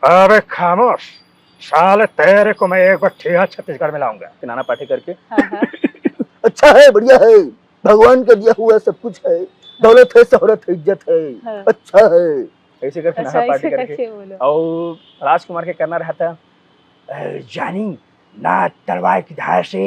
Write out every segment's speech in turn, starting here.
अबे खामोश, साले तेरे को मैं एक बार ठेहा छत्तीसगढ़ में लाऊंगा नाना पाटेकर के। हाँ। अच्छा है, बढ़िया है, भगवान का दिया हुआ सब कुछ है, दौलत है, शोहरत है, इज्जत है, हाँ। अच्छा है। ऐसे करके अच्छा, नाना ऐसे पाटेकर के। करके बोलो। और राजकुमार के करना रहता जानी ना तलवार की धार से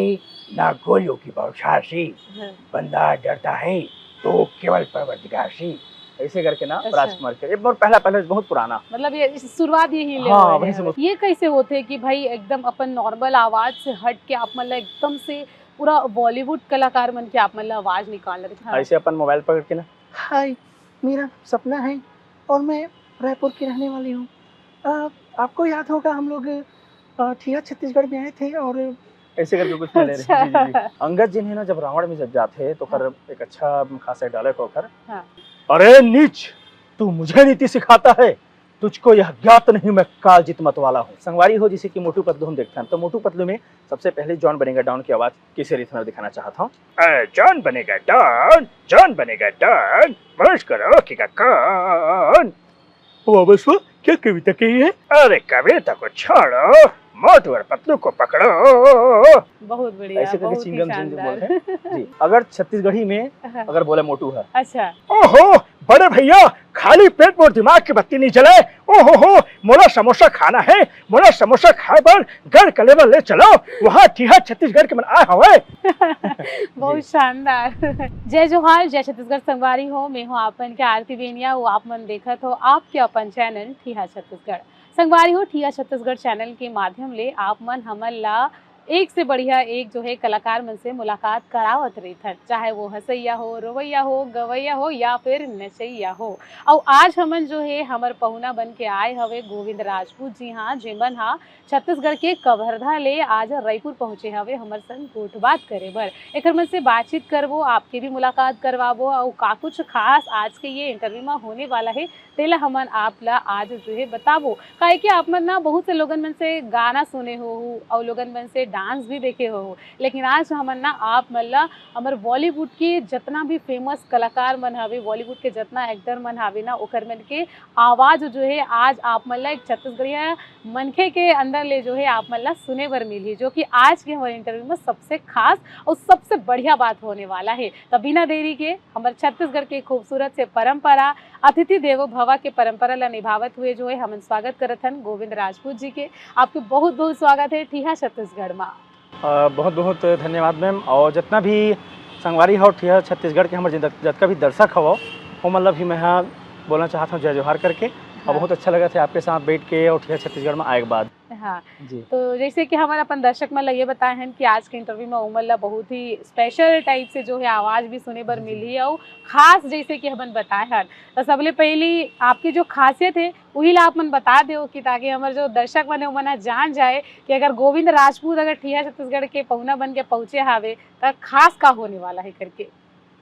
ना गोलियों की बौछार से, हाँ। बंदा डरता है तो केवल परवरदिगार से। ऐसे करके ना अच्छा। राजकुमार के, ये बहुत पहला बहुत पुराना। मतलब ये शुरुआत यही ले हाँ, हुए वहीं हैं से हमें। ये कैसे होते कि भाई एकदम अपन नॉर्मल आवाज से हट के आप मतलब एकदम से पूरा बॉलीवुड कलाकार बन के आप मतलब आवाज निकाल रहे थे। हाँ। ऐसे अपन मोबाइल पकड़ के ना, हाय, मेरा सपना है और मैं रायपुर की रहने वाली हूँ। आपको याद होगा हम लोग ठिया छत्तीसगढ़ में आए थे और ऐसे करके कुछ मिले अच्छा। जी जी जी। अंगद जी ने ना जब रावण में जब जाते तो कर एक अच्छा खासा डायलॉग होकर, हाँ। अरे नीच, तू मुझे नीति सिखाता है, तुझको यह ज्ञात नहीं मैं काल जीत मत वाला हूँ। संगवारी हो जिसे कि मोटू पतलू हम देखते हैं, तो मोटू पतलू में सबसे पहले जॉन बनेगा डॉन की आवाज किसी रीति में दिखाना चाहता हूँ। जॉन बनेगा डॉन, जॉन बनेगा डॉन, मर्ज करो कि कौन। वाह बस वाह, क्या कविता कही है। अरे कविता को छोड़ो, मोटू और पतलू को पकड़ो। बहुत बढ़िया, ऐसे करके बहुत ही चिंगम चिंगम बोल शानदार। रहे हैं जी। अगर छत्तीसगढ़ी में अगर बोले मोटू है, अच्छा। ओहो बड़े भैया, खाली पेट मोर दिमाग की बत्ती नहीं जले। ओहो हो, मोला समोसा खाना है, मोला समोसा खाए पर गढ़ कलेवर ले चलो, वहाँ ठिहा छत्तीसगढ़ के मन आए हवे। बहुत शानदार। जय जोहार, जय छत्तीसगढ़ संगवारी हो। मैं हूँ आपन के आरती बेनिया, वो आप मन देखत हो आपके अपन चैनल ठिहा छत्तीसगढ़ संगवारी हो। ठिहा छत्तीसगढ़ चैनल के माध्यम ले आप मन हमन ला एक से बढ़िया एक जो है कलाकार मन से मुलाकात करावत रही थन, चाहे वो हंसैया हो, रोवैया हो, गवैया हो या फिर नचैया हो। और आज हमन जो है हमर पहुना बन के आए हवे गोविंद राजपूत जी। हाँ, जेमन हाँ छत्तीसगढ़ के कवर्धा ले आज रायपुर पहुंचे हवे हमर संग गोठ बात करे बर। एक मन से बातचीत करबो, आपके भी मुलाकात करवाबो और का कुछ खास आज के ये इंटरव्यू में होने वाला है तेला हमन आप ला आज जो है बताबो। काहे कि आप मन ना बहुत से लोगन मन से गाना सुने हो और लोगन मन से डांस भी देखे हो, लेकिन आज हमन ना आप मन ला हमर बॉलीवुड के जितना भी फेमस कलाकार मन हवे, बॉलीवुड के जितना एक्टर मन हवे ना ओकर मन के आवाज जो है आज आप मन ला एक छत्तीसगढ़िया मनखे के अंदर ले जो है आप मन ला सुने बर मिली, जो कि आज के हमारे इंटरव्यू में सबसे खास और सबसे बढ़िया बात होने वाला है। तो बिना देरी के हमारे छत्तीसगढ़ के खूबसूरत से परंपरा अतिथि देवो भव के परंपरा ला निभावत हुए जो है हम स्वागत करत हन गोविंद राजपूत जी के। आपके बहुत बहुत स्वागत है ठिहा छत्तीसगढ़ में। बहुत बहुत धन्यवाद मैम। और जितना भी संगवारी हो ठिहा छत्तीसगढ़ के हमारे जितना भी दर्शक हो वो मतलब भी मैं यहाँ बोलना चाहता हूँ जय जोहार करके। और बहुत अच्छा लगा था आपके साथ बैठ के और ठिहा छत्तीसगढ़ में आए के बाद। हाँ जी। तो जैसे कि हमारा अपन दर्शक मन ये बताए हैं कि आज के इंटरव्यू में उमर ला बहुत ही स्पेशल टाइप से जो है आवाज भी सुने बर मिली है और खास जैसे कि हमन बताए हैं। तो सबले पहली आपकी जो खासियत है वही ला आप मन बता दो कि ताकि हमारे जो दर्शक मन है उमन जान जाए कि अगर गोविंद राजपूत अगर ठिहा छत्तीसगढ़ के पहुना बन के पहुंचे हावे तो खास का होने वाला है करके।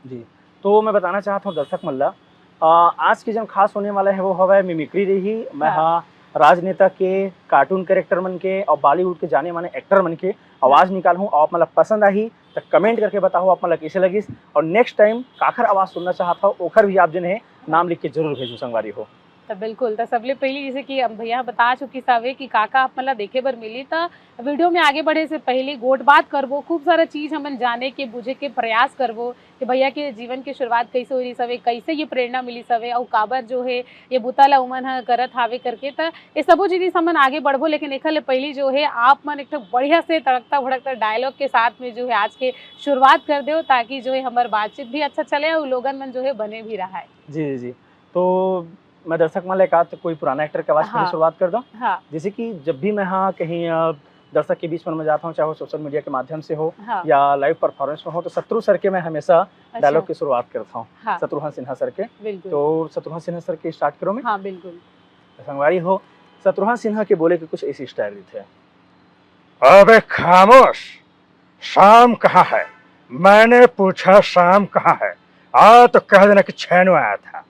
जी, तो मैं बताना चाहता हूँ दर्शक मल्ला, आज की जो खास होने वाला है वो हवा मिमिक्री रही। मैं हाँ राजनेता के, कार्टून कैरेक्टर मन के और बॉलीवुड के जाने माने एक्टर मन के आवाज़ निकाल हूँ। आप मतलब पसंद आई तो कमेंट करके बताओ आप मतलब कैसे लगी। और नेक्स्ट टाइम काखर आवाज़ सुनना चाहता हो ओखर भी आप जिन्हें नाम लिख के जरूर भेजो संगवारी हो। तो बिल्कुल, तो सबले पहले जैसे कि भैया बता चुकी सावे कि काका आप मतलब देखे बर मिली। तो वीडियो में आगे बढ़े से पहले गोट बात करबो, खूब सारा चीज़ हमन जाने के बुझे के प्रयास करबो कि भैया के जीवन की शुरुआत कैसे हुई सवे, कैसे ये प्रेरणा मिली सवे और काबर जो है ये बुताला उमन ह करत हावे करके। तो ये सबो चीज़ हमन आगे बढ़बो, लेकिन एक पहले जो है आप मन एक बढ़िया से तड़कता भड़कता डायलॉग के साथ में जो है आज के शुरुआत कर दो, ताकि जो है हमारी बातचीत भी अच्छा चले और लोगन मन जो है बने भी रहा है। जी जी जी। तो मैं दर्शक मान लेकर तो कोई पुराना एक्टर की आवाज़ हाँ। शुरुआत कर दूँ। हाँ। जैसे कि जब भी मैं हाँ कहीं दर्शक के बीच में मैं जाता हूँ, चाहे वो सोशल मीडिया के माध्यम से हो हाँ। या लाइव परफॉर्मेंस में हो, तो शत्रु सर के मैं हमेशा डायलॉग की शुरुआत करता हूँ। हाँ। शत्रुघ्न सिन्हा सर के। बिल्कुल। तो शत्रुघ्न सिन्हा सर के स्टार्ट करो मैं। हाँ बिल्कुल। संगवारी हो, शत्रुघ्न सिन्हा के बोले के कुछ ऐसी स्टाइल थे। अबे खामोश, शाम कहाँ है? मैंने पूछा शाम कहाँ है? तो कह देना कि छेनो आया था।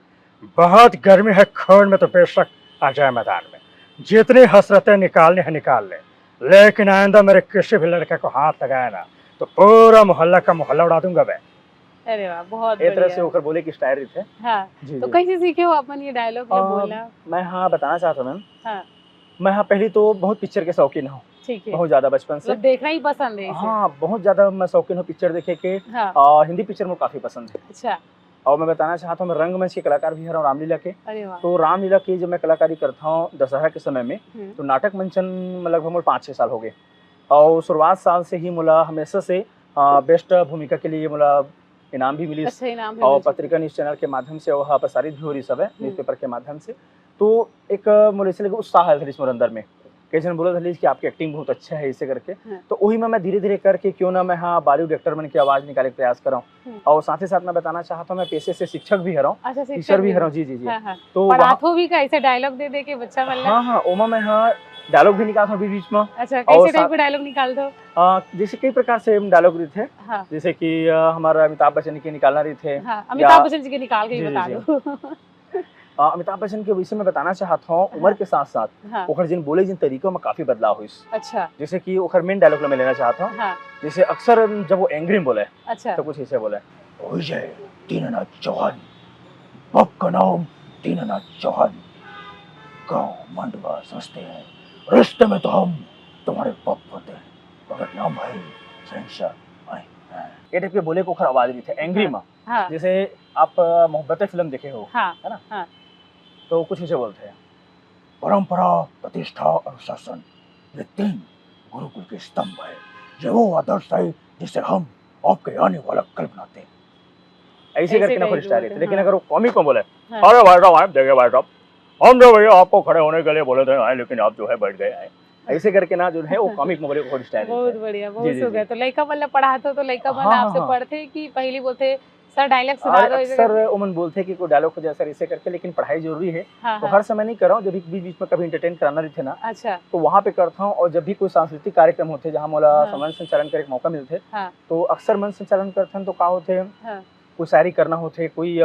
बहुत गर्मी है खोड़ में, तो बेशक आ जाए मैदान में। जितनी हसरतें निकालनी है निकाल ले, लेकिन आइंदा मेरे किसी भी लड़के को हाथ लगाया ना तो पूरा मोहल्ला का मोहल्ला उड़ा दूंगा बे। अरे वाह, बहुत एक तरह बढ़िया। से होकर बोले की स्टाइल थे। हाँ। जी, तो जी। कैसे सीखे हो अपन ये डायलॉग बोलना? मैं हाँ बताना चाहता हूँ मैम। हाँ। मैं हाँ पहले तो बहुत पिक्चर के शौकीन हूँ, ठीक है, बहुत ज्यादा बचपन से। मतलब देखना ही पसंद है इसे। हाँ बहुत ज्यादा मैं शौकीन हूँ पिक्चर देखे के। हाँ, हिंदी पिक्चर मुझे काफी पसंद है। अच्छा, और मैं बताना चाहता हूँ मैं रंगमंच के कलाकार भी हूँ रामलीला के। अरे वाह। तो रामलीला की जब मैं कलाकारी करता हूँ दशहरा के समय में, तो नाटक मंचन में लगभग मुझे 5-6 साल हो गए। और शुरुआत साल से ही मुला हमेशा से बेस्ट भूमिका के लिए मुला इनाम भी मिली। अच्छा, इनाम भी और मिल चुका पत्रिका न्यूज चैनल के माध्यम से वह प्रसारित भी हो रही सब है, न्यूज़पेपर के माध्यम से। तो एक मुझे इसलिए उत्साह है इसमें अंदर में, कई जन बोला था कि आपकी एक्टिंग बहुत अच्छा है इसे करके। हाँ। तो वही में मैं धीरे धीरे करके क्यों ना मैं हाँ बॉलीवुड एक्टर बन के आवाज़ निकालने का प्रयास कर रहा हूँ। और साथ ही साथ मैं बताना चाहता हूँ मैं पेशे से शिक्षक भी रहा हूँ, अच्छा, टीचर भी रहा हूँ। जी जी जी। हाँ, हाँ। तो पढ़ातो भी का ऐसे डायलॉग दे दे के बच्चा मतलब। हाँ हाँ ओमा मैं हाँ डायलॉग भी निकालता हूँ बीच बीच में। अच्छा, कैसे टाइप का डायलॉग निकाल दो? जैसे कई प्रकार से डायलॉग रहे थे। हाँ, जैसे कि हमारा अमिताभ बच्चन के निकालना रहे थे। हाँ, अमिताभ बच्चन जी के निकाल के ही जी, जी, बता जी। दो। अमिताभ बच्चन के विषय में बताना चाहता हूँ उम्र के साथ साथ हाँ, ओखर जिन बोले जिन तरीकों में काफी बदलाव हुई। अच्छा, जैसे कि ओखर मेन डायलॉग में लेना चाहता हूँ। हाँ, जैसे अक्सर जब वो एंग्री में बोले अच्छा, तो कुछ ऐसे बोले, विजय दीननाथ चौहान, बाप का नाम दीननाथ चौहान, गांव मंडवा सस्ते हैं, रिश्ते में तो हम तुम्हारे बाप होते हैं, मगर नाम है शहंशाह आए हैं। ये टाइप के बोले को ओखर आवाज रही थे एंग्री में। हाँ, जैसे आप मोहब्बत फिल्म देखे हो हाँ, है ना, हाँ, तो कुछ ऐसे बोलते हैं। परंपरा, प्रतिष्ठा, अनुशासन, ये 3 गुरुकुल के स्तंभ है। ये वो आदर्श है जिसे हम आपके आने वाला कल बनाते हैं। ऐसे करके ना टाइप कोई स्टाइल बोलते थे। हैं, लेकिन हाँ। अगर वो कॉमिक में बोले, हाँ। अरे भाई साहब आप देखिए भाई साहब हम जो भैया आपको खड़े होने के लिए बोले थे आए, लेकिन आप जो है बैठ गए आए, ऐसे करके ना जो है वो कॉमिक में बोले कोई स्टाइल बहुत है। बढ़िया, जी, बहुत जी, सुघर। जी। तो लड़का मतलब पढ़ाते हो तो लड़का मतलब हाँ, आपसे हाँ। पढ़ते कि पहले बोलते सर डायलॉग सुना अरे दो ऐसे अक्सर करके? उमन बोलते हैं कि कोई डायलॉग हो जाए सर ऐसे करके, लेकिन पढ़ाई जरूरी है। हाँ, तो हाँ, हर समय नहीं कर रहा हूँ, जब भी बीच बीच में कभी इंटरटेन कराना रहते ना अच्छा, तो वहाँ पे करता हूँ। और जब भी कोई सांस्कृतिक कार्यक्रम होते जहाँ मोला हाँ। मंच संचालन करे के मौका मिलते, हाँ, तो अक्सर मंच संचालन करते हैं। तो का होते हाँ, कोई शायरी करना होते, कोई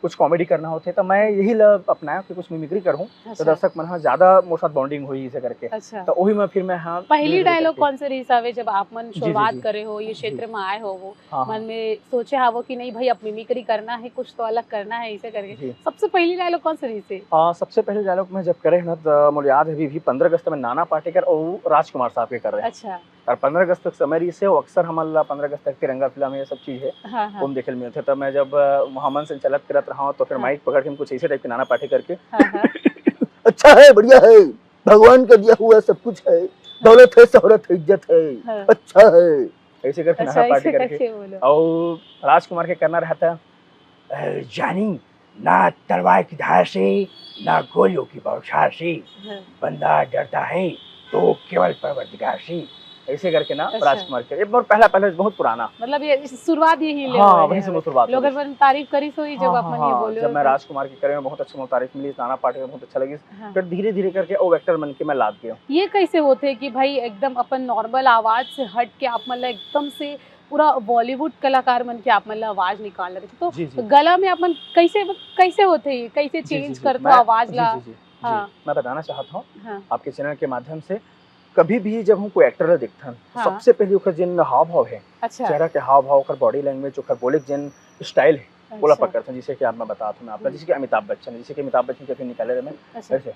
कुछ कॉमेडी करना होते, तो मैं यही अपनाया कि कुछ मिमिक्री करूँ तो अच्छा, दर्शक मन हाँ ज्यादा मोर साथ बॉन्डिंग हुई इसे करके। अच्छा। तो वही में फिर मैं हाँ पहली धीरे-धीरे डायलॉग करके- कौन से रही सावे जब आप मन जी, शुरुआत जी। करे हो, ये जी। क्षेत्र में आए हो, वो हाँ, मन हाँ, में सोचे हा वो कि नहीं भाई अब मिमिक्री करना है, कुछ तो अलग करना है इसे करके? जी। सबसे पहली डायलॉग कौन सी रही से? सबसे पहले डायलॉग में जब करे ना तो मुझे याद है अभी भी 15 अगस्त में नाना पाटेकर और राजकुमार साहब के कर रहे हैं। अच्छा, और 15 अगस्त तक समय रही से वो अक्सर हमारा 15 अगस्त तक तिरंगा फिल्म ये सब चीज़ है हाँ, हाँ, वो देखे मिले थे। तब मैं जब वहाँ मन संचालित करत रहा हूँ तो फिर हाँ। माइक पकड़ के हम कुछ ऐसे टाइप के नाना पाटेकर के हाँ, हाँ, अच्छा है, बढ़िया है, भगवान का दिया हुआ सब कुछ है, दौलत है, शोहरत है, इज्जत है, हाँ। अच्छा है। ऐसे करके अच्छा नाना इसे पाटेकर के। करके बोलो। और राजकुमार के करना रहता जानी ना तलवार की धार से ना गोलियों की बौछार से, हाँ, बंदा डरता है तो केवल परवरदिगार से। ऐसे करके ना अच्छा। राजकुमार के एक बार पहला बहुत पुराना। मतलब ये शुरुआत यही ले हाँ हुए वहीं हैं से हमें। शुरुआत लोग हुई। अपन तारीफ करी सोई जब हाँ, अपन हाँ, ये हाँ, बोले जब मैं तो- राजकुमार के करे में बहुत अच्छी तारीफ मिली, नाना पाटेकर बहुत अच्छा लगी। हाँ। फिर धीरे धीरे करके वो एक्टर बन के मैं लाद गया। ये कैसे होते कि भाई एकदम अपन नॉर्मल आवाज से हट के आप मतलब एकदम से पूरा बॉलीवुड कलाकार बन के आप मतलब आवाज निकाल रहे थे, तो जी, जी। गला में अपन कैसे होते हैं, कैसे जी, जी, चेंज जी, करते मैं- हो आवाज जी, ला? जी, जी, जी, हाँ। मैं बताना चाहता हूँ हाँ, आपके चैनल के माध्यम से, कभी भी जब हम कोई एक्टर देखते हैं हाँ। सबसे पहले ओकर जिन हाव भाव है, अच्छा, चेहरा के हाव भाव, ओकर बॉडी लैंग्वेज, ओकर बोले के जिन स्टाइल है बोला अच्छा, पकड़ते हैं। जैसे कि आप मैं बताता हूँ आपका, जैसे कि अमिताभ बच्चन, जैसे कि अमिताभ बच्चन के फिर निकाले रहे मैं अच्छा, ऐसे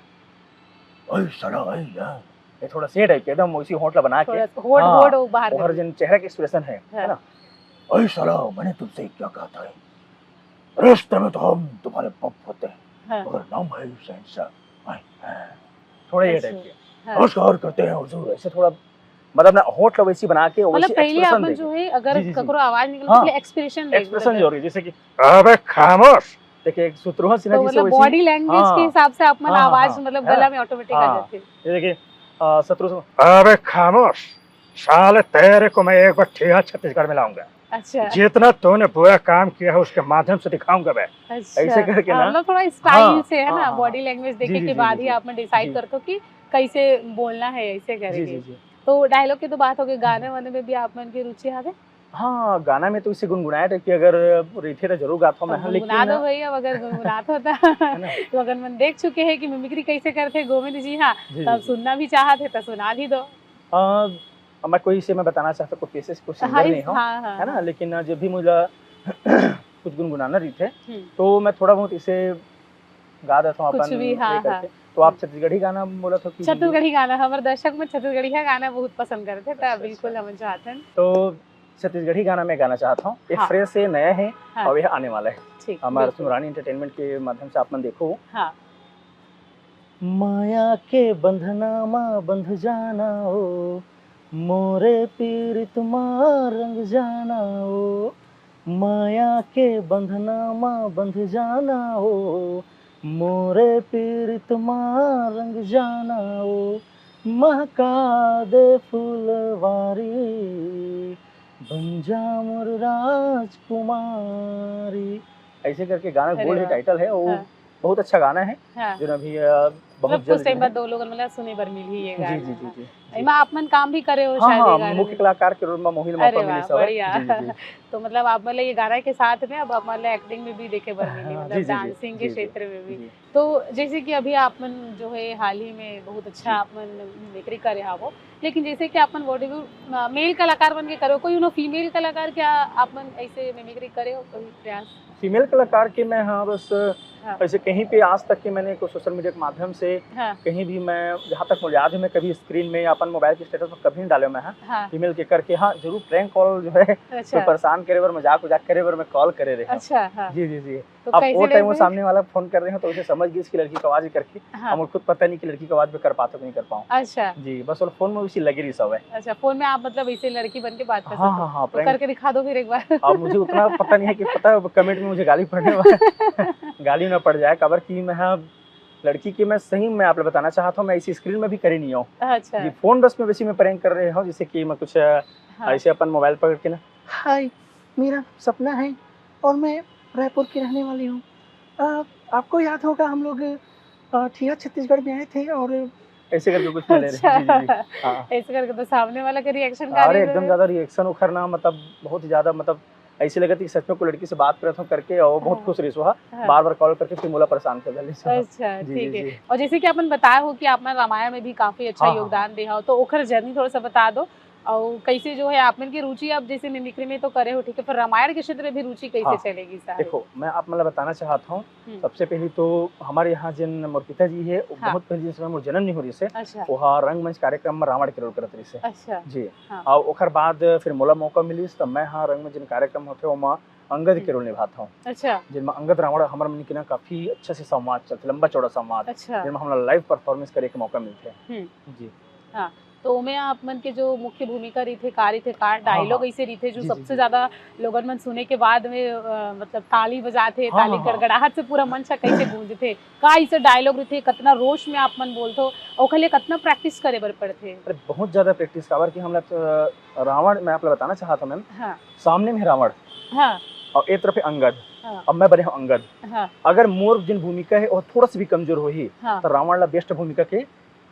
ओए साला ओए यार, ये थोड़ा से टाइप के एकदम उसी होंठ ला बना के थोड़ा होड़ हाँ, होड़ बाहर ओकर कर जिन चेहरा के एक्सप्रेशन है हाँ। ना। ओए साला मैंने तुमसे क्या कहा था, रिश्ते में तो हम तुम्हारे बाप होते हैं, हाँ, मगर नाम है शहंशाह आए हैं। थोड़ा ये अच्छा, टाइप के हाँ। नमस्कार करते हैं हुजूर। वैसे थोड़ा मतलब ना होंठ ला वैसी बना के मतलब वैसी पहले एक्सप्रेशन अपन जो देके, है अगर जी, जी, जी। ककरो आवाज निकले हाँ। तो पहले एक्सप्रेशन देख एक्सप्रेशन जरूरी, जैसे कि अबे खामोश, देखिए एक सुत्रुहा सिन्हा तो जी से मतलब वैसी बॉडी लैंग्वेज हाँ। के हिसाब से अपन हाँ, हाँ, आवाज हाँ, मतलब है गला ना? में ऑटोमेटिक आ हाँ। जाती है। ये देखिए शत्रु से अबे खामोश, साले तेरे को मैं एक बार ठिया छत्तीसगढ़ में लाऊंगा, अच्छा, जितना तूने बुरा काम किया है उसके माध्यम से दिखाऊंगा मैं। अच्छा। ऐसे करके हाँ, ना मतलब थोड़ा स्टाइल हाँ, से है हाँ, ना, हाँ, बॉडी हाँ। लैंग्वेज जी, देखे जी, के जी, बाद जी, ही जी। आप में डिसाइड जी। करते हो कि कैसे बोलना है ऐसे जी, करेंगे। जी, जी। तो डायलॉग की तो बात हो गई, गाने वाने में भी आप मन की रुचि है? हाँ, गाना में तो इसे गुनगुनाया था कि अगर रही तो जरूर गाता हूँ मैं, हाँ, गुनगुना दो लेकिन भैया, अगर गुनगुनात होता है ना? तो अगर मन देख चुके हैं कि मिमिक्री कैसे करते हैं गोविंद जी, हाँ जी, तो अब जी। सुनना भी चाहते तो सुना भी दो। मैं कोई से मैं बताना चाहता कोई पेशे से कोई हाँ सिंगर नहीं हूँ, हाँ हाँ है ना, हाँ। लेकिन जब भी मुझे कुछ गुनगुनाना रही थे हम्म, तो मैं थोड़ा बहुत इसे गा देता हूँ कुछ अपन भी, ये हाँ, करके। तो आप छत्तीसगढ़ी गाना बोला तो कि छत्तीसगढ़ी गाना हमारे दर्शक में छत्तीसगढ़ी गाना बहुत पसंद करते थे, अच्छा, तो बिल्कुल हम चाहते हैं। तो छत्तीसगढ़ी गाना मैं गाना चाहता हूँ। एक हाँ। फ्रेज से नया है हाँ। और यह आने वाला है। ठीक, हमारे बिल्कुल। सुमरानी एंटरटेनमेंट के माध्यम से आप मन देखो। हाँ। माया के बंधना मा बंध जाना ओ, मोरे पीरित मा रंग जाना ओ, माया के बंधना मा बंध जाना ओ, मोरे पीरित मा रंग जाना ओ, महका दे फुलवारी, बन जा मोर राजकुमारी। ऐसे करके गाना अरे गोल्ड है, वाह। टाइटल है वो। हाँ। बहुत अच्छा गाना है हाँ। जो अभी बहुत मतलब कुछ जल्द टाइम जो बाद है। दो लोगन मतलब सुने बर मिली ये जी गाना। जी जी जी जी। इमा आप मन काम भी करे हो हाँ शायद ये हाँ, गाने मुख्य में। कलाकार के रोल में मोहिल मौका अरे मिली वाह, सब है। बढ़िया। जी जी जी। तो मतलब आप मतलब ये गाना के साथ में अब आप मतलब एक्टिंग में भी देखे बर मिली, हाँ, मतलब जी जी जी डांसिंग के जी जी क्षेत्र में भी। जी। तो जैसे कि अभी आप मन जो है हाल ही में बहुत अच्छा जी। आप मन मिमिक्री करे हो, लेकिन जैसे कि आप मन बॉलीवुड मेल कलाकार बन के करे हो, कोई उन्होंने फीमेल कलाकार क्या आप मन ऐसे मिमिक्री करे हो कभी प्रयास? फीमेल कलाकार के मैं हाँ बस हाँ। ऐसे कहीं पे आज तक के मैंने कोई सोशल मीडिया के माध्यम से हाँ। कहीं भी मैं जहाँ तक मुझे याद है मैं कभी स्क्रीन में या अपन मोबाइल के स्टेटस पर कभी नहीं डाले मैं हाँ हाँ। फीमेल के करके। हाँ जरूर प्रैंक कॉल जो है कोई अच्छा। परेशान करे बर मजाक उजाक करे बर मैं कॉल करे रहे। अच्छा। हाँ। जी जी जी। तो अब कैसे वो टाइम वो लेते? सामने वाला फोन कर रहे हो तो उसे समझ गई इसकी लड़की की आवाज ही करके। हाँ। हम खुद पता नहीं कि लड़की की आवाज में कर पाते कि नहीं कर पाऊँ। अच्छा। जी बस वो फोन में उसी लगी रही सब है। अच्छा, फोन में आप मतलब ऐसे लड़की बन के बात कर हाँ सकते हो? हाँ हाँ तो प्रैंक। करके दिखा दो फिर एक बार। अब मुझे उतना पता नहीं है कि पता है कमेंट में मुझे गाली पड़ने वाला गाली ना पड़ जाए खबर की मैं हाँ लड़की की मैं सही में आप लोग बताना चाहता हूँ मैं इसी स्क्रीन में भी करी नहीं हूँ। अच्छा। जी फोन बस में वैसे मैं प्रैंक कर रहे हूँ जैसे कि मैं कुछ हाँ। ऐसे अपन मोबाइल पकड़ के ना। हाय, मेरा सपना है और मैं रायपुर की रहने वाली हूँ। आपको याद होगा हम लोग ठिया छत्तीसगढ़ में आए थे और ऐसे करके कुछ मैं ले रहे अच्छा। जी जी जी। हाँ ऐसे करके तो सामने वाला का रिएक्शन अरे एकदम ज्यादा रिएक्शन उखरना मतलब बहुत ही ज्यादा मतलब ऐसे लगा था कि सच में कोई लड़की से बात कर रहा था करके और बहुत हाँ। खुश रही सुहा हाँ। बार बार कॉल करके फिर मोला परेशान कर दिली सुहा। अच्छा, जी ठीक जी है। जी। और जैसे कि आपने बताया हो कि आपने रामायण में भी काफी अच्छा हाँ, हाँ, योगदान दिया हो, तो ओखर जर्नी थोड़ा सा बता दो और कैसे जो है आप मन की रुचि अब जैसे मिमिक्री में तो करे हो, ठीक है, पर रामायण के क्षेत्र में भी रुचि कैसे हाँ। चलेगी साहब? देखो मैं आप मतलब बताना चाहता हूँ सबसे पहले तो हमारे यहाँ जिन मोर पिताजी है वो हाँ। बहुत पहले जिस समय मोर जन्म नहीं हो रही से अच्छा। वहाँ रंगमंच कार्यक्रम में रावण के रोल करत रही से। अच्छा। जी हाँ। और ओखर बाद फिर मोला मौका मिली तब मैं हाँ रंगमंच जिन कार्यक्रम होते वहाँ अंगद के रोल निभाता हूँ। अच्छा। जिनमें अंगद रावण हमारे मन के ना काफी अच्छे से संवाद चलते लंबा चौड़ा संवाद अच्छा। जिनमें हमारा लाइव परफॉर्मेंस करे के मौका मिलते हैं। जी हाँ, तो मैं आप मन के जो मुख्य भूमिका रही थे कार्य थे कार हाँ, डायलॉग हाँ। ऐसे रही थे जो जी, जी, सबसे जी। ज्यादा लोगन मन सुने के बाद में मतलब ताली बजाते हाँ, ताली हाँ, हाँ। गड़गड़ाहट से पूरा मंच कैसे गूंजते का ऐसे डायलॉग रही थे कितना रोश में आप मन बोलते हो और खले कितना प्रैक्टिस करे बर पड़ते? अरे बहुत ज्यादा प्रैक्टिस काबर की हम लोग रावण मैं आप लोग बताना चाहता हूँ मैम हाँ। सामने में है रावण हाँ। और एक तरफ है अंगद। हाँ। अब मैं बने हूँ अंगद। हाँ। अगर मोर जिन भूमिका है और थोड़ा सा भी कमजोर हो ही हाँ। तो रावण ला बेस्ट भूमिका के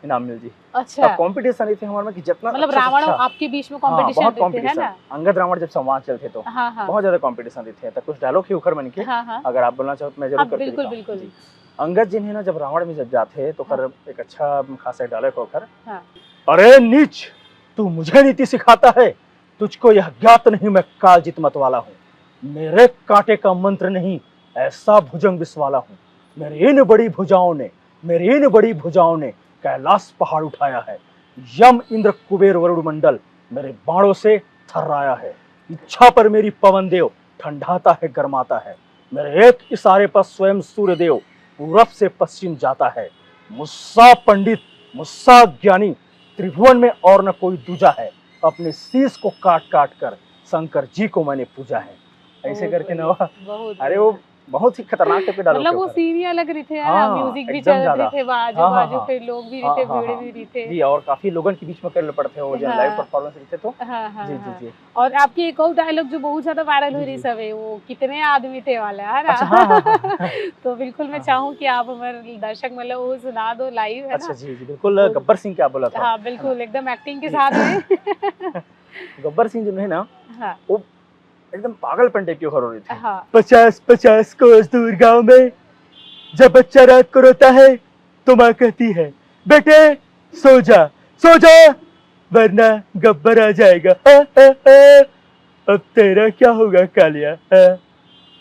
इनाम मिल जी। अच्छा, कंपटीशन रही थी हमारे में कि जितना मतलब अच्छा से रावण और अच्छा। आपके बीच में हाँ, कंपटीशन बहुत रहते है कंपटीशन ना? अंगद रावण जब संवाद चलते तो हाँ हाँ बहुत ज्यादा कंपटीशन रहते हैं तो कुछ डायलॉग ही उखर मन के हाँ हाँ अगर आप बोलना चाहो तो मैं जरूर हाँ, करके बिल्कुल दिखाऊं। बिल्कुल। जी। अंगद जिन है ना जब रावण में जब जाते तो कर एक अच्छा खासा डायलॉग होकर हाँ। अरे नीच तू मुझे नीति सिखाता है तुझको यह ज्ञात नहीं मैं कालजित मत वाला हूँ मेरे कांटे का मंत्र नहीं ऐसा भुजंग विष वाला हूँ मेरी इन बड़ी भुजाओं ने कैलाश पहाड़ उठाया है यम इंद्र कुबेर वरुण मंडल मेरे बाणों से थर्राया है इच्छा पर मेरी पवन देव ठंडाता है गरमाता है मेरे एक इशारे पर स्वयं सूर्य देव पूरब से पश्चिम जाता है मुस्सा पंडित मुस्सा ज्ञानी त्रिभुवन में और न कोई दूजा है अपने शीश को काट काट कर शंकर जी को मैंने पूजा है। ऐसे बहुत करके ना बहुत अरे वो बहुत ही खतरनाक टाइप के डायलॉग मतलब वो सीन ही अलग रही थे है ना, हाँ, म्यूजिक भी एकदम चल रहे ज्यादा। थे बाजू हाँ, हाँ, बाजू हाँ। फिर लोग भी हाँ, रहते हाँ, भीड़ हाँ। भी रहते। जी और काफी लोगों के बीच में करने पड़ते हो जो लाइव हाँ। परफॉर्मेंस रहते तो। हाँ हाँ जी हाँ। जी जी। और आपकी एक और डायलॉग जो बहुत ज्यादा वायरल हो जी, रही जी। सब है वो कितने आदमी थे वाला है ना? अच्छा हाँ हाँ हाँ। तो बिल्कुल मैं हाँ। चाहूँ कि आप हमारे दर्शक मतलब वो सुना दो लाइव है अच्छा ना? जी जी बिल्कुल गब्बर सिंह क्या बोला था। हाँ बिल्कुल एकदम एक्टिंग के जी। साथ में। गब्बर सिंह जो है ना हाँ वो एकदम पागलपन टाइप की खबर हो रही थी। हाँ 50 कोस दूर गांव में जब बच्चा रात को रोता है तो माँ कहती है बेटे सो जा वरना गब्बर आ जाएगा। अब तेरा क्या होगा कालिया।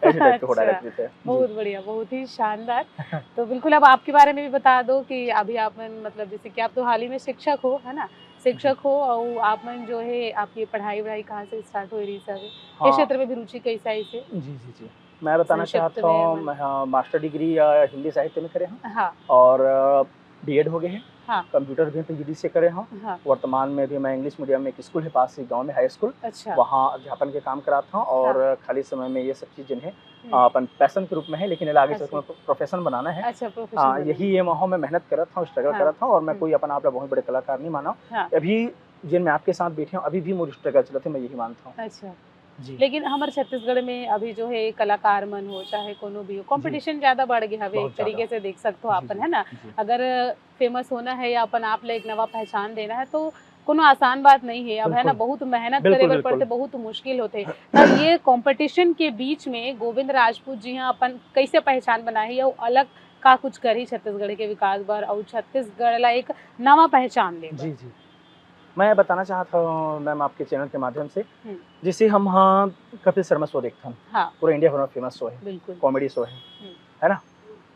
ऐसे टाइप के फोटो अच्छा, रखते थे जी। बहुत बढ़िया, बहुत ही शानदार। तो बिल्कुल अब आपके बारे में भी बता दो कि अभी आप मतलब जैसे कि आप तो हाल ही में शिक्षक हो, है ना? शिक्षक हो और आप जो है आपकी पढ़ाई-वढ़ाई कहाँ से स्टार्ट हुई रही सब? किस हाँ क्षेत्र में भी रुचि कैसा है इसे? जी जी जी, मैं बताना संक्षिप्त चाहता में हूँ, मैं हाँ, मास्टर डिग्री हिंदी साहित्य में करे हैं हाँ, और बीएड हो गए हैं, हाँ, कंप्यूटर भी पीजीडी से करे हैं। हाँ, वर्तमान में भी मैं इंग्लिश मीडियम में एक स्कूल है पास ही गांव में, हाई स्कूल, अच्छा, वहाँ अध्यापन के काम कराता हूँ और खाली समय में ये सब चीज़ें हैं अपन पैशन के रूप में है, लेकिन इला आगे चल के अच्छा, प्रोफेशन बनाना है। अच्छा प्रोफेशन हाँ, बनाना यही ये माहौल में मेहनत करत हूँ, स्ट्रगल हाँ, करत हूँ और मैं हुँ, कोई अपना आप बहुत बड़े कलाकार नहीं माना। हाँ, अभी जिन मैं आपके साथ बैठे हूँ, अभी भी मोर स्ट्रगल चलत है, मैं यही मानता हूँ। अच्छा। जी, लेकिन हमारे छत्तीसगढ़ में अभी जो है कलाकार मन हो चाहे कोनो भी हो कंपटीशन ज्यादा बढ़ गया हवे, एक बहुत ज़्यादा। तरीके से देख सकते हो जी, अपन, जी, है ना? जी। अगर फेमस होना है या अपन आप ले एक नवा पहचान देना है तो कोनो आसान बात नहीं है अब, है ना? बिल्कुल, बहुत मेहनत करे बिल्कुल, बर बिल्कुल। पड़ते, बहुत मुश्किल होते। तो ये कंपटीशन के बीच में गोविंद राजपूत जी हाँ अपन कैसे पहचान बनाही और अलग का कुछ करी छत्तीसगढ़ के विकास बर और छत्तीसगढ़ ला एक नवा पहचान दे बर? जी, जी। मैं बताना चाहता हूँ मैम आपके चैनल के माध्यम से, हुँ, जिसे हम हाँ कपिल शर्मा शो देखते हैं, हाँ, पूरा इंडिया भर में फेमस शो है, बिल्कुल। कॉमेडी शो हुँ, है ना?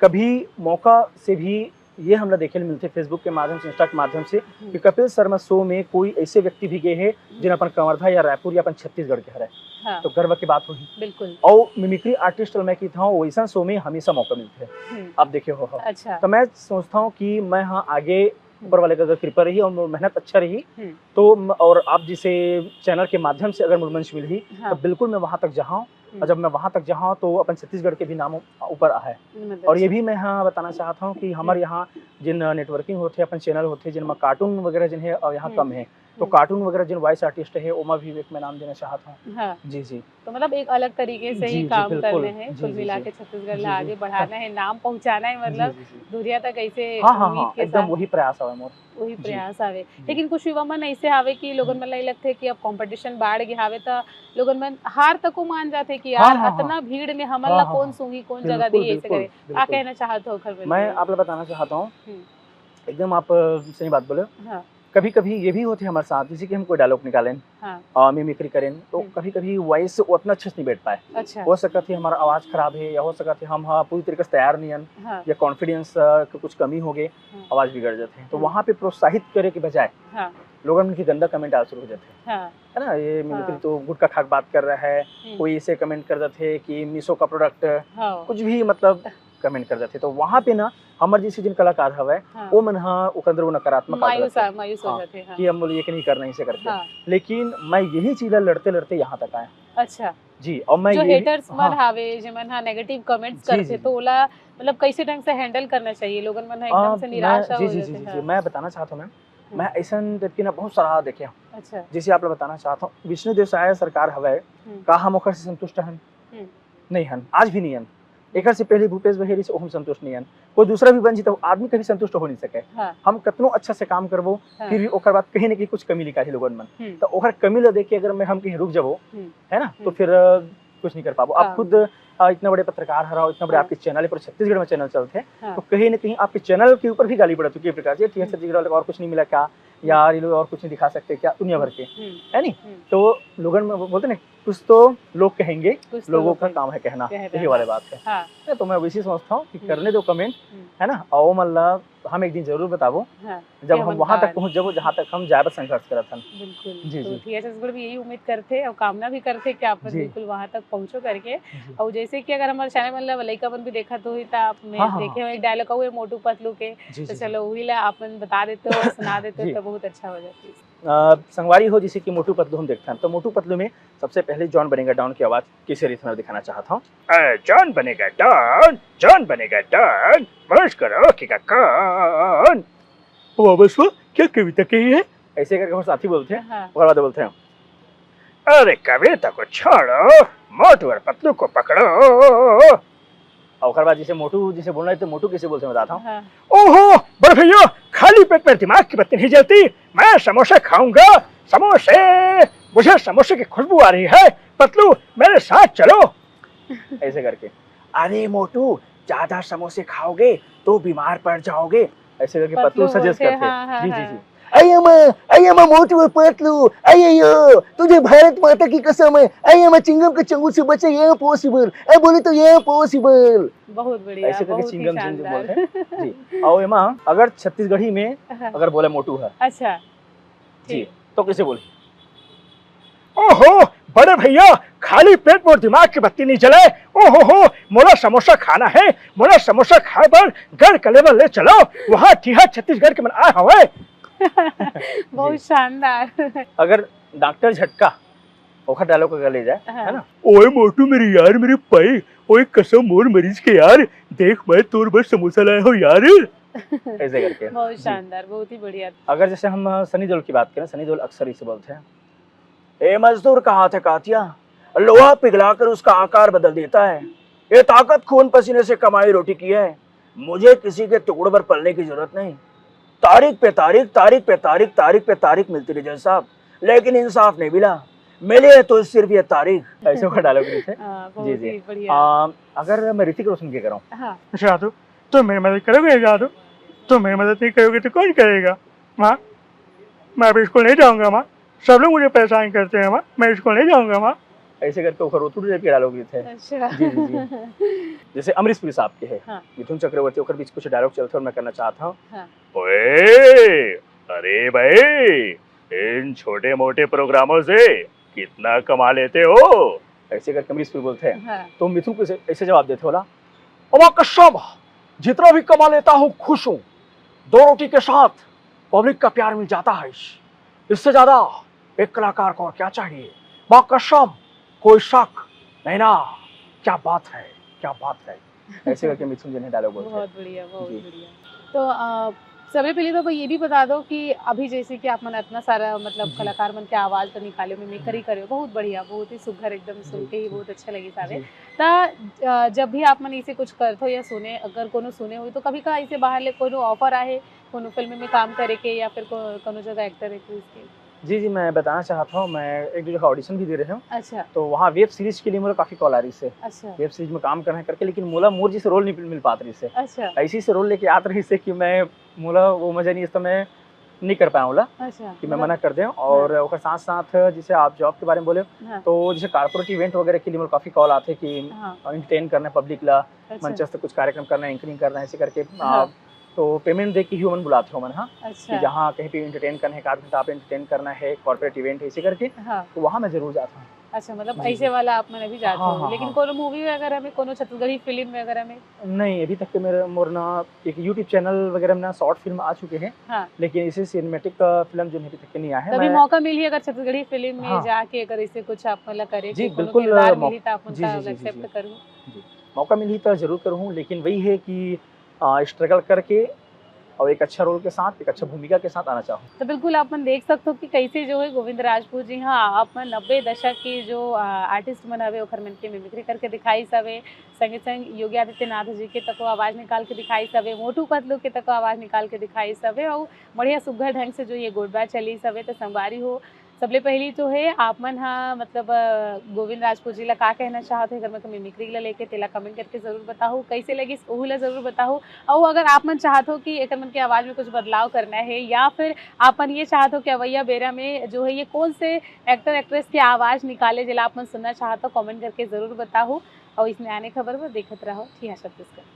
कभी मौका से भी ये हमला देखे ले मिलते फेसबुक के माध्यम से, इंस्टा के माध्यम से हुँ, कि कपिल शर्मा शो में कोई ऐसे व्यक्ति भी गए हैं जिन अपन कवर्धा या रायपुर या अपन छत्तीसगढ़ के हरे, हाँ, तो गर्व की बात हुई। बिल्कुल। और मिमिक्री आर्टिस्ट मैं की था वैसा शो में हमेशा मौका मिलते हैं, हुँ, आप देखे हो। अच्छा। तो मैं सोचता हूँ कि मैं हाँ आगे ऊपर वाले का अगर कृपा रही और मेहनत अच्छा रही हुँ, तो और आप जिसे चैनल के माध्यम से अगर मुझे मंच मिली हाँ, तो बिल्कुल मैं वहाँ तक जाऊँ, हुँ, और जब मैं वहाँ तक जाऊँ तो अपन छत्तीसगढ़ के भी नाम ऊपर आए। मतलब और ये अच्छा। भी मैं हाँ बताना चाहता हूँ कि हमारे यहाँ जिन नेटवर्किंग होते हैं अपन चैनल होते हैं जिनमें कार्टून वगैरह जिन है और यहाँ हुँ, कम है, तो हुँ, कार्टून वगैरह जिन वॉइस आर्टिस्ट है ओमा भी एक मैं नाम देना चाहता हूँ। हाँ, जी जी तो मतलब एक अलग तरीके से जी ही जी काम बिल्कुल करने हैं, जी कुल जी मिला जी के छत्तीसगढ़ जी ला जी आगे बढ़ाना है, नाम पहुँचाना है, जी मतलब जी जी दुनिया तक ऐसे हाँ हाँ उम्मीद हाँ के एकदम साथ वही प्रयास है मोर वही जी प्रयास आवे। जी लेकिन कुछ युवा मन ऐसे आवे कि लोगन मन ला लगथे कि अब कंपटीशन बाढ़ गे हावे त लोगन मन हार तको मान जाथे कि हाँ यार हाँ हाँ अतना भीड़ में हमन हाँ ला हाँ कौन हाँ सूंघी, कौन जगह बिल्कुल दी, ऐसे बिल्कुल करे। का बिल्कुल कहना चाहत हो ओखर मैं में? आप बताना चाहता हूँ हुँ, एकदम आप सही बात बोले। हाँ, कभी कभी ये भी होते हैं हमारे साथ जैसे कि हम कोई डायलॉग निकालें हाँ, मिमिक्री करें तो हुँ, कभी कभी वॉइस उतना अच्छे से नहीं बैठ पाए, अच्छा, हो सकता है हमारा आवाज़ खराब है या हो सकता है हम हाँ पूरी तरीके से तैयार नहीं हैं हाँ, या कॉन्फिडेंस की कुछ कमी हो गई, हाँ, आवाज़ बिगड़ जाते हैं, तो हुँ, वहाँ पे प्रोत्साहित करे के बजाय हाँ, लोगों उनकी गंदा कमेंट आना शुरू हो जाते हैं, हाँ, है ना? ये मिमिक्री हाँ, तो गुटखा खाक बात कर रहा है, हुँ, कोई ऐसे कमेंट कर देते हैं कि मीशो का प्रोडक्ट हाँ, कुछ भी मतलब कमेंट कर देते, तो वहाँ पे ना हमारे जैसे जिन कलाकार हवे हाँ, वो मन हाँ वो अंदर वो नकारात्मक आते रहते हैं। मायूस हो हाँ, जाते, हाँ, कि हम बोले ये कि नहीं करना इसे करके, हाँ, लेकिन मैं यही चीज़ लड़ते लड़ते यहाँ तक आया अच्छा। जी। और मैं जो ये हेटर्स मन हाँ हावे जेमन हा नेगेटिव कमेंट्स जी करथे जी तो जी ओला मतलब कैसे ढंग से हैंडल करना चाहिए? लोगन मन हा एकदम से मैं निराश जी हो जी जी जाते जी जी हैं। मैं बताना चाहता हूँ मैम, हुँ, मैं ऐसा व्यक्ति ना बहुत सारा देखे हूँ अच्छा, जैसे आप लोग बताना चाहता हूँ विष्णु देसाई सरकार हवे हुँ, का हम ओकर से संतुष्ट हन हुँ, नहीं हन, आज भी नहीं हन। एक से पहले भूपेश बघेल से हम संतुष्ट नहीं हन, कोई दूसरा भी बन जी तो आदमी कभी संतुष्ट हो नहीं सके। हाँ, हम कितनो अच्छा से काम करबो हाँ, फिर भी ओकर बाद कहीं ना कहीं कुछ कमी निकाली लोगन मन, हुँ, तो ओकर कमी ला देख के अगर मैं हम कहीं रुक जाबो, हुँ, है ना, तो हुँ, फिर कुछ नहीं कर पाबो। आप काम खुद इतना बड़े पत्रकार हराओ, इतना बड़े हाँ, आपके चैनल पर छत्तीसगढ़ में चैनल चलते हैं, हाँ, तो कहीं ना कहीं आपके चैनल के ऊपर भी गाली पड़ चुकी है प्रकार से, ठीक है हुँ, छत्तीसगढ़ वाले को और कुछ नहीं मिला क्या, यार ये लोग और कुछ नहीं दिखा सकते क्या, दुनिया भर के, हुँ, है नहीं? हुँ, तो लोगन में बोलते ना कुछ तो लोग कहेंगे, कुछ तो लोगों लोग का कहें काम है कहना, कह यही रहे वाली हैं। बात है। हाँ, तो मैं वैसे सोचता हूँ कि हुँ, करने दो कमेंट, हुँ, है ना, आओ मतलब हम एक दिन जरूर बताबो हाँ, जब कि हम हमन वहां का तक पहुंच जाबो जहां तक हम जाए संघर्ष करत हन। बिल्कुल, जी तो जी ठीक है छत्तीसगढ़ भी यही उम्मीद करथे और कामना भी करथे कि आप जी बिल्कुल वहाँ तक पहुँचो करके। जी और जैसे कि अगर हमारे चैनल मन ला लइका मन भी देखत होही त आप हाँ में हाँ देखे हाँ हो एक डायलॉग हुए मोटू पतलू के, जी तो जी जी चलो वही ला आप मन बता देते हो, सुना देते हो जी तो बहुत अच्छा हो जाती। संगवारी हो जैसे कि मोटू पतलू हम देखते हैं, तो मोटू पतलू में सबसे पहले जॉन बनेगा डॉन की आवाज किसी रिथ में दिखाना चाहता हूँ। जॉन बनेगा डॉन, जॉन बनेगा डॉन, बस करो कि का कौन। वाह बस वाह, क्या कविता कही है, ऐसे करके हमारे साथी बोलते हैं। हाँ, और बाद बोलते हैं अरे कविता को छोड़ो, मोटू और पतलू को पकड़ो। और ओकर बाद जैसे मोटू जिसे बोलना है तो मोटू किसे बोलते हैं बताता हूँ। हाँ, ओहो बड़े भैया, खाली पेट में दिमाग की बत्ती नहीं जलती, मैं समोसे खाऊंगा, समोसे, मुझे समोसे की खुशबू आ रही है, पतलू मेरे साथ चलो। ऐसे करके अरे मोटू ज्यादा समोसे खाओगे तो बीमार पड़ जाओगे, ऐसे करके पतलू सजेस्ट बोलते करते हाँ, हाँ, हैं। जी जी हाँ, जी अय्या मोटू पतलू अय्यो तुझे भारत माता की कसम है अय्या चिंगम के चंगुल से बचे ये पॉसिबल ए बोले तो ये पॉसिबल। बहुत बढ़िया, ऐसे करके बहुत ही चिंगम चिंगम शानदार। बोलते हैं जी। और एमा अगर छत्तीसगढ़ी में हाँ, अगर बोले मोटू है अच्छा जी ठीक। तो कैसे बोले? ओहो बड़े भैया, खाली पेट मोर दिमाग की बत्ती नहीं जले। ओहो हो, मोला समोसा खाना है, मोला समोसा खाए बर गढ़ कलेवर ले चलो, वहाँ ठिहा छत्तीसगढ़ के मन आए हवे। बहुत शानदार। अगर डॉक्टर झटका ओखर डायलॉग का ले जाए हाँ। है ना, ओए मोटू मेरे यार, मेरे पाई, ओए कसम मोर मरीज के यार, देख मैं तोर बस समोसा लाया हूँ यार। ऐसे करके बहुत जी। शानदार, बहुत ही बढ़िया। अगर जैसे हम सनी देओल की बात करें, सनी देओल अक्सर इसे बोलते हैं, ए मजदूर का हाथ है कातिया, लोहा पिघलाकर उसका आकार बदल देता है, ये ताकत खून पसीने से कमाई रोटी की है, मुझे किसी के टुकड़े पर पलने की जरूरत नहीं, तारीख पे तारीख, तारीख पे तारीख, तारीख पे तारीख मिलती रही जज साहब, लेकिन इंसाफ नहीं मिला, मिले तो सिर्फ ये तारीख। ऐसे का डायलॉग थे। बहुत जी, जी। ही बढ़िया। अगर मैं ऋतिक रोशन की करूँ, हाँ, जादू तुम मेरी मदद करोगे? जादू तुम मेरी मदद नहीं करोगे तो कौन करेगा? माँ मैं अभी स्कूल नहीं जाऊँगा माँ, सब लोग मुझे परेशान करते हैं माँ, मैं स्कूल नहीं जाऊँगा माँ। ऐसे करके ओखर रोतुड़ के डायलॉग थे। अच्छा। जी, जी, जी। जैसे अमरीश पुरी साहब के है, हाँ। मिथुन चक्रवर्ती, ओखर बीच कुछ डायलॉग चलते और मैं करना चाहता हूँ। हाँ। ओए अरे भाई, इन छोटे मोटे प्रोग्रामों से कितना कमा लेते हो? ऐसे करके अमरीश पुरी बोलते हैं, हाँ। तो मिथुन को ऐसे जवाब देते होला, अमा कसम जितना भी कमा लेता हूँ खुश हूँ, दो रोटी के साथ पब्लिक का प्यार मिल जाता है, इससे ज्यादा एक कलाकार को और क्या चाहिए? माँ कसम कोई शक नहीं ना, क्या बात है, क्या बात है। ऐसे करके मिथुन जी ने डायलॉग बोलते हैं। बहुत बढ़िया, बहुत जी। बढ़िया। तो सबसे पहले तो ये भी बता दो कि अभी जैसे कि आप मन इतना सारा मतलब जी। कलाकार मन के आवाज तो निकाले में मिमिक्री करे, बहुत बढ़िया, बहुत ही सुघर, एकदम सुन जी, के ही जी। बहुत अच्छा लगी सारे। जी। ता जब भी आप मन इसे कुछ करते हो या सुने, अगर कोनो सुने हुई तो कभी का इसे बाहर ले कोनो ऑफर आए कोनो फिल्म में काम करे के या फिर कोनो जगह एक्टर एक्ट्रेस के? जी, जी, मैं बताना चाहता हूँ, मैं एक दो जगह ऑडिशन भी दे रहे हूँ, अच्छा, तो वहाँ वेब सीरीज के लिए मुझे काफी कॉल आ रही से, अच्छा, वेब सीरीज में काम करना है करके, लेकिन मोला मोर जैसे रोल नहीं मिल पात रही से, अच्छा, ऐसी से रोल लेके आत रही से कि मैं मोला वो मजा नहीं, इस समय नहीं कर पाया होला अच्छा। कि मैं मना कर दें। और उसके साथ साथ जैसे आप जॉब के बारे में बोले, हाँ, तो जैसे कॉर्पोरेट इवेंट वगैरह के लिए मुझे काफी कॉल आते कि हाँ, एंटरटेन करना है पब्लिक ला, अच्छा, मंचस्थ कुछ कार्यक्रम करना है, एंकरिंग करना है, ऐसे करके हाँ। तो पेमेंट दे के ह्यूमन बुलाते हो मन, हाँ, कि अच्छा, जहाँ कहीं पे एंटरटेन करना है, एक आध घंटा आप एंटरटेन करना है, कॉर्पोरेट इवेंट है, इसे करके हाँ। तो वहाँ मैं जरूर जाता हूँ। अच्छा, मतलब जी, ऐसे जी। वाला आप मैंने भी जाते हाँ, हो, हाँ, लेकिन हाँ। कोनो मूवी वगैरह में, कोनो छत्तीसगढ़ी फिल्म वगैरह में? नहीं, अभी तक के मेरे मोर ना एक यूट्यूब चैनल वगैरह में ना शॉर्ट फिल्म आ चुके हैं, हाँ। लेकिन इसे सिनेमैटिक फिल्म जो अभी तक के नहीं आया है। कभी मैं मौका मिली अगर छत्तीसगढ़ी फिल्म में हाँ। जाके अगर इसे कुछ आप मतलब करे जी, कि कोनो बिल्कुल, किरदार मौ- मिली तो आप जी, जी, उनका जी, जी, एक्सेप्ट जी। करूँ? मौका मिली तो जरूर करूँ, लेकिन वही है कि स्ट्रगल करके और एक अच्छा रोल के साथ, एक अच्छा भूमिका के साथ आना चाहूँ। तो बिल्कुल आप मन देख सकते हो कि कैसे जो है गोविंद राजपूत जी, हाँ, आप मन 90 दशक के जो आर्टिस्ट मन हवे ओखर मन के मिमिक्री करके दिखाई सवे, संगे संग योगी आदित्यनाथ जी के तको आवाज निकाल के दिखाई सवे, मोटू पतलू के तको आवाज निकाल के दिखाई सवे, और बढ़िया सुघर ढंग से जो ये गोडबा चली सवे। तो संगवारी हो, सबले पहली तो है आप मन हाँ मतलब गोविंद राजपूत जी ला का कहना चाहते अगर मैं मिमिक्री ला लेके तेला कमेंट करके जरूर बताओ, कैसे लगी ओहू ला जरूर बताओ। और अगर आप मन चाहते हो कि एक मन की आवाज़ में कुछ बदलाव करना है, या फिर आप मन ये चाहते हो कि अवैया बेरा में जो है ये कौन से एक्टर एक्ट्रेस की आवाज़ निकाले जिला आप मन सुनना चाहते हो, कमेंट करके ज़रूर बताओ। और इसमें आने खबर पर देखते रहो ठिया छत्तीसगढ़।